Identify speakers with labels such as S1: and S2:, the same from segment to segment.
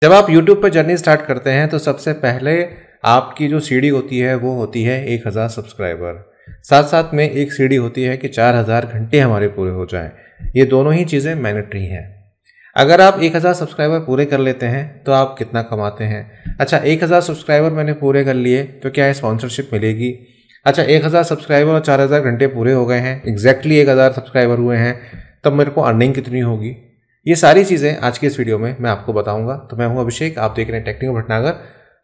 S1: जब आप YouTube पर जर्नी स्टार्ट करते हैं तो सबसे पहले आपकी जो सीढ़ी होती है वो होती है 1000 सब्सक्राइबर। साथ साथ में एक सीढ़ी होती है कि 4000 घंटे हमारे पूरे हो जाएं। ये दोनों ही चीज़ें मैंडेटरी हैं। अगर आप 1000 सब्सक्राइबर पूरे कर लेते हैं तो आप कितना कमाते हैं? अच्छा, 1000 सब्सक्राइबर मैंने पूरे कर लिए तो क्या स्पॉन्सरशिप मिलेगी? अच्छा, 1000 सब्सक्राइबर और 4000 घंटे पूरे हो गए हैं, एग्जैक्टली 1000 सब्सक्राइबर हुए हैं, तब मेरे को अर्निंग कितनी होगी? ये सारी चीज़ें आज की इस वीडियो में मैं आपको बताऊंगा। तो मैं हूं अभिषेक, आप देख रहे हैं टेक्निकल भटनागर।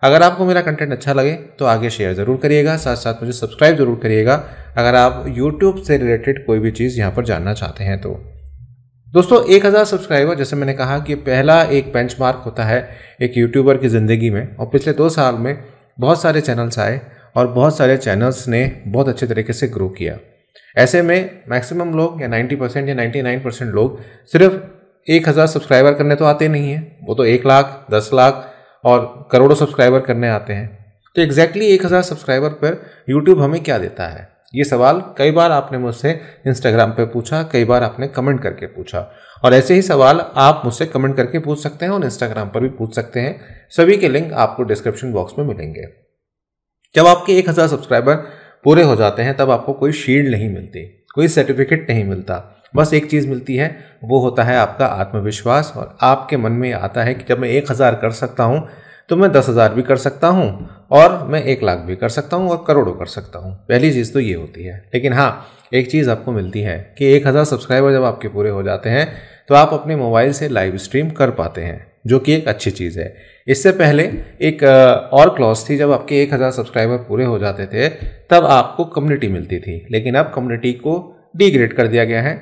S1: अगर आपको मेरा कंटेंट अच्छा लगे तो आगे शेयर ज़रूर करिएगा, साथ साथ मुझे सब्सक्राइब ज़रूर करिएगा अगर आप यूट्यूब से रिलेटेड कोई भी चीज़ यहाँ पर जानना चाहते हैं। तो दोस्तों, 1000 सब्सक्राइबर, जैसे मैंने कहा कि पहला एक बेंचमार्क होता है एक यूट्यूबर की ज़िंदगी में। और पिछले 2 साल में बहुत सारे चैनल्स आए और बहुत सारे चैनल्स ने बहुत अच्छे तरीके से ग्रो किया। ऐसे में मैक्सिमम लोग या 90% या 99% लोग सिर्फ 1000 सब्सक्राइबर करने तो आते नहीं हैं, वो तो 1 लाख, 10 लाख और करोड़ों सब्सक्राइबर करने आते हैं। तो एग्जैक्टली 1000 सब्सक्राइबर पर यूट्यूब हमें क्या देता है? ये सवाल कई बार आपने मुझसे इंस्टाग्राम पे पूछा, कई बार आपने कमेंट करके पूछा, और ऐसे ही सवाल आप मुझसे कमेंट करके पूछ सकते हैं और इंस्टाग्राम पर भी पूछ सकते हैं। सभी के लिंक आपको डिस्क्रिप्शन बॉक्स में मिलेंगे। जब आपके 1000 सब्सक्राइबर पूरे हो जाते हैं तब आपको कोई शील्ड नहीं मिलती, कोई सर्टिफिकेट नहीं मिलता। बस एक चीज़ मिलती है, वो होता है आपका आत्मविश्वास। और आपके मन में आता है कि जब मैं 1000 कर सकता हूँ तो मैं 10,000 भी कर सकता हूँ, और मैं 1 लाख भी कर सकता हूँ, और करोड़ों कर सकता हूँ। पहली चीज़ तो ये होती है। लेकिन हाँ, एक चीज़ आपको मिलती है कि 1000 सब्सक्राइबर जब आपके पूरे हो जाते हैं तो आप अपने मोबाइल से लाइव स्ट्रीम कर पाते हैं, जो कि एक अच्छी चीज़ है। इससे पहले एक और क्लॉज थी, जब आपके 1000 सब्सक्राइबर पूरे हो जाते थे तब आपको कम्युनिटी मिलती थी, लेकिन अब कम्युनिटी को डिग्रेड कर दिया गया है।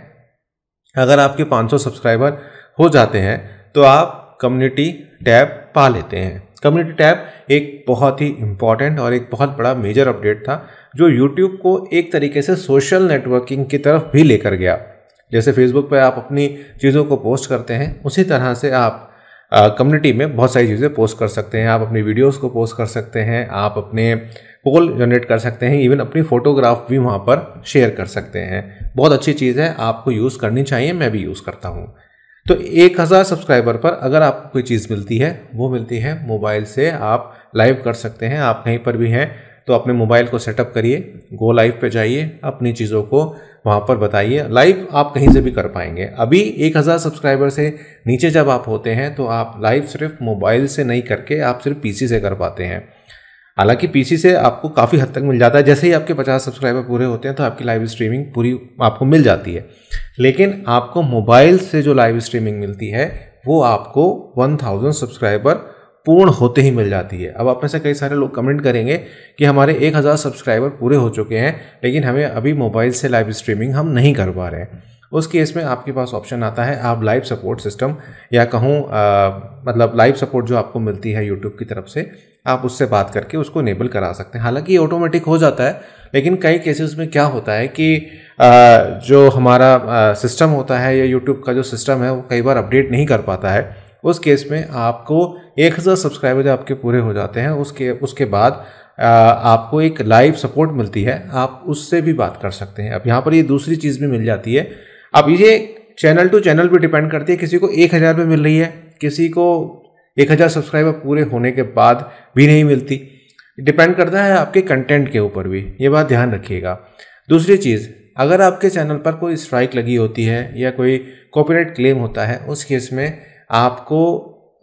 S1: अगर आपके 500 सब्सक्राइबर हो जाते हैं तो आप कम्युनिटी टैब पा लेते हैं। कम्युनिटी टैब एक बहुत ही इम्पॉर्टेंट और एक बहुत बड़ा मेजर अपडेट था, जो यूट्यूब को एक तरीके से सोशल नेटवर्किंग की तरफ भी लेकर गया। जैसे फेसबुक पर आप अपनी चीज़ों को पोस्ट करते हैं, उसी तरह से आप कम्युनिटी में बहुत सारी चीज़ें पोस्ट कर सकते हैं। आप अपनी वीडियोस को पोस्ट कर सकते हैं, आप अपने पोल जनरेट कर सकते हैं, इवन अपनी फोटोग्राफ भी वहाँ पर शेयर कर सकते हैं। बहुत अच्छी चीज़ है, आपको यूज़ करनी चाहिए, मैं भी यूज़ करता हूँ। तो 1000 सब्सक्राइबर पर अगर आपको कोई चीज़ मिलती है, वो मिलती है मोबाइल से आप लाइव कर सकते हैं। आप कहीं पर भी हैं तो अपने मोबाइल को सेटअप करिए, गो लाइव पे जाइए, अपनी चीज़ों को वहाँ पर बताइए। लाइव आप कहीं से भी कर पाएंगे। अभी 1000 सब्सक्राइबर से नीचे जब आप होते हैं तो आप लाइव सिर्फ मोबाइल से नहीं करके आप सिर्फ पीसी से कर पाते हैं। हालांकि पीसी से आपको काफ़ी हद तक मिल जाता है। जैसे ही आपके 50 सब्सक्राइबर पूरे होते हैं तो आपकी लाइव स्ट्रीमिंग पूरी आपको मिल जाती है। लेकिन आपको मोबाइल से जो लाइव स्ट्रीमिंग मिलती है वो आपको 1000 सब्सक्राइबर पूर्ण होते ही मिल जाती है। अब आप में से कई सारे लोग कमेंट करेंगे कि हमारे 1000 सब्सक्राइबर पूरे हो चुके हैं लेकिन हमें अभी मोबाइल से लाइव स्ट्रीमिंग हम नहीं कर पा रहे हैं। उस केस में आपके पास ऑप्शन आता है, आप लाइव सपोर्ट सिस्टम या कहूँ मतलब लाइव सपोर्ट जो आपको मिलती है यूट्यूब की तरफ से, आप उससे बात करके उसको इनेबल करा सकते हैं। हालांकि ये ऑटोमेटिक हो जाता है, लेकिन कई केसेस में क्या होता है कि जो हमारा सिस्टम होता है या यूट्यूब का जो सिस्टम है वो कई बार अपडेट नहीं कर पाता है। उस केस में आपको 1000 सब्सक्राइबर जब आपके पूरे हो जाते हैं उसके बाद आपको एक लाइव सपोर्ट मिलती है, आप उससे भी बात कर सकते हैं। अब यहाँ पर ये दूसरी चीज़ भी मिल जाती है। अब ये चैनल टू चैनल भी डिपेंड करती है। किसी को 1000 पे मिल रही है, किसी को 1000 सब्सक्राइबर पूरे होने के बाद भी नहीं मिलती। डिपेंड करता है आपके कंटेंट के ऊपर भी, ये बात ध्यान रखिएगा। दूसरी चीज़, अगर आपके चैनल पर कोई स्ट्राइक लगी होती है या कोई कॉपीराइट क्लेम होता है, उस केस में आपको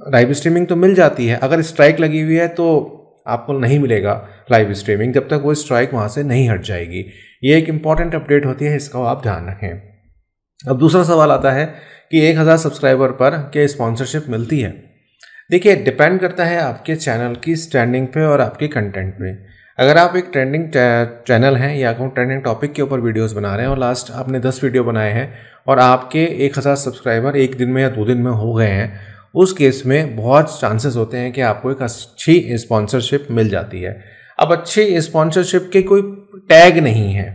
S1: लाइव स्ट्रीमिंग तो मिल जाती है। अगर स्ट्राइक लगी हुई है तो आपको नहीं मिलेगा लाइव स्ट्रीमिंग जब तक वो स्ट्राइक वहाँ से नहीं हट जाएगी। ये एक इंपॉर्टेंट अपडेट होती है, इसका आप ध्यान रखें। अब दूसरा सवाल आता है कि 1000 सब्सक्राइबर पर क्या स्पॉन्सरशिप मिलती है? देखिए, डिपेंड करता है आपके चैनल की स्टैंडिंग पे और आपके कंटेंट पे। अगर आप एक ट्रेंडिंग चैनल हैं या ट्रेंडिंग टॉपिक के ऊपर वीडियोस बना रहे हैं और लास्ट आपने 10 वीडियो बनाए हैं और आपके 1000 सब्सक्राइबर एक दिन में या 2 दिन में हो गए हैं, उस केस में बहुत चांसेस होते हैं कि आपको एक अच्छी स्पॉन्सरशिप मिल जाती है। अब अच्छी स्पॉन्सरशिप के कोई टैग नहीं है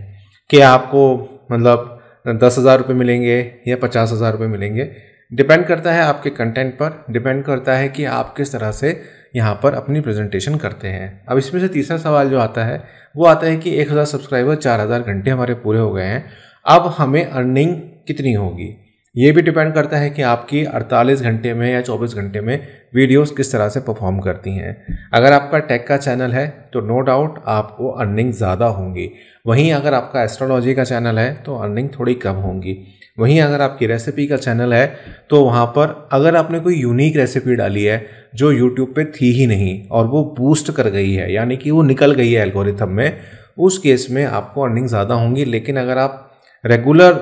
S1: कि आपको मतलब 10,000 रुपये मिलेंगे या 50,000 रुपये मिलेंगे। डिपेंड करता है आपके कंटेंट पर, डिपेंड करता है कि आप किस तरह से यहाँ पर अपनी प्रेजेंटेशन करते हैं। अब इसमें से तीसरा सवाल जो आता है वो आता है कि 1000 सब्सक्राइबर 4000 घंटे हमारे पूरे हो गए हैं, अब हमें अर्निंग कितनी होगी? ये भी डिपेंड करता है कि आपकी 48 घंटे में या 24 घंटे में वीडियोस किस तरह से परफॉर्म करती हैं। अगर आपका टेक का चैनल है तो नो डाउट आपको अर्निंग ज़्यादा होंगी। वहीं अगर आपका एस्ट्रोलॉजी का चैनल है तो अर्निंग थोड़ी कम होंगी। वहीं अगर आपकी रेसिपी का चैनल है तो वहाँ पर अगर आपने कोई यूनिक रेसिपी डाली है जो यूट्यूब पे थी ही नहीं और वो बूस्ट कर गई है, यानी कि वो निकल गई है एल्गोरिथम में, उस केस में आपको अर्निंग ज़्यादा होंगी। लेकिन अगर आप रेगुलर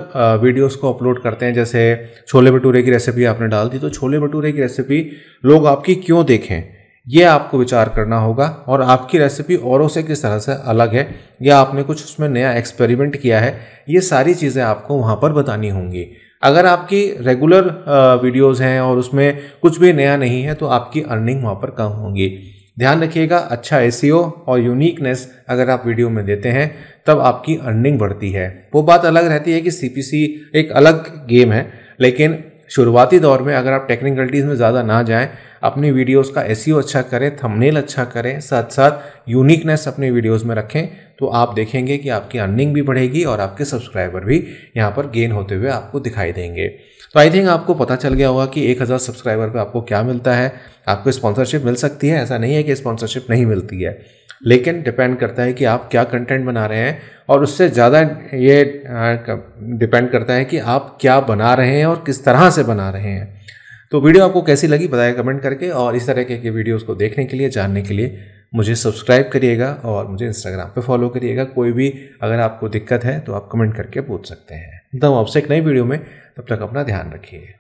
S1: वीडियोस को अपलोड करते हैं, जैसे छोले भटूरे की रेसिपी आपने डाल दी, तो छोले भटूरे की रेसिपी लोग आपकी क्यों देखें, ये आपको विचार करना होगा। और आपकी रेसिपी औरों से किस तरह से अलग है या आपने कुछ उसमें नया एक्सपेरिमेंट किया है, ये सारी चीज़ें आपको वहाँ पर बतानी होंगी। अगर आपकी रेगुलर वीडियोस हैं और उसमें कुछ भी नया नहीं है तो आपकी अर्निंग वहाँ पर कम होगी। ध्यान रखिएगा, अच्छा एसईओ और यूनिकनेस अगर आप वीडियो में देते हैं तब आपकी अर्निंग बढ़ती है। वो बात अलग रहती है कि सीपीसी एक अलग गेम है, लेकिन शुरुआती दौर में अगर आप टेक्निकलिटीज़ में ज़्यादा ना जाएं, अपनी वीडियोस का एसईओ अच्छा करें, थंबनेल अच्छा करें, साथ साथ यूनिकनेस अपनी वीडियोस में रखें, तो आप देखेंगे कि आपकी अर्निंग भी बढ़ेगी और आपके सब्सक्राइबर भी यहाँ पर गेन होते हुए आपको दिखाई देंगे। तो आई थिंक आपको पता चल गया होगा कि 1000 सब्सक्राइबर पे आपको क्या मिलता है। आपको स्पॉन्सरशिप मिल सकती है, ऐसा नहीं है कि स्पॉन्सरशिप नहीं मिलती है, लेकिन डिपेंड करता है कि आप क्या कंटेंट बना रहे हैं, और उससे ज़्यादा ये डिपेंड करता है कि आप क्या बना रहे हैं और किस तरह से बना रहे हैं। तो वीडियो आपको कैसी लगी बताइए कमेंट करके, और इस तरह के वीडियोस को देखने के लिए, जानने के लिए मुझे सब्सक्राइब करिएगा और मुझे इंस्टाग्राम पे फॉलो करिएगा। कोई भी अगर आपको दिक्कत है तो आप कमेंट करके पूछ सकते हैं। एकदम आपसे एक नई वीडियो में, तब तक अपना ध्यान रखिए।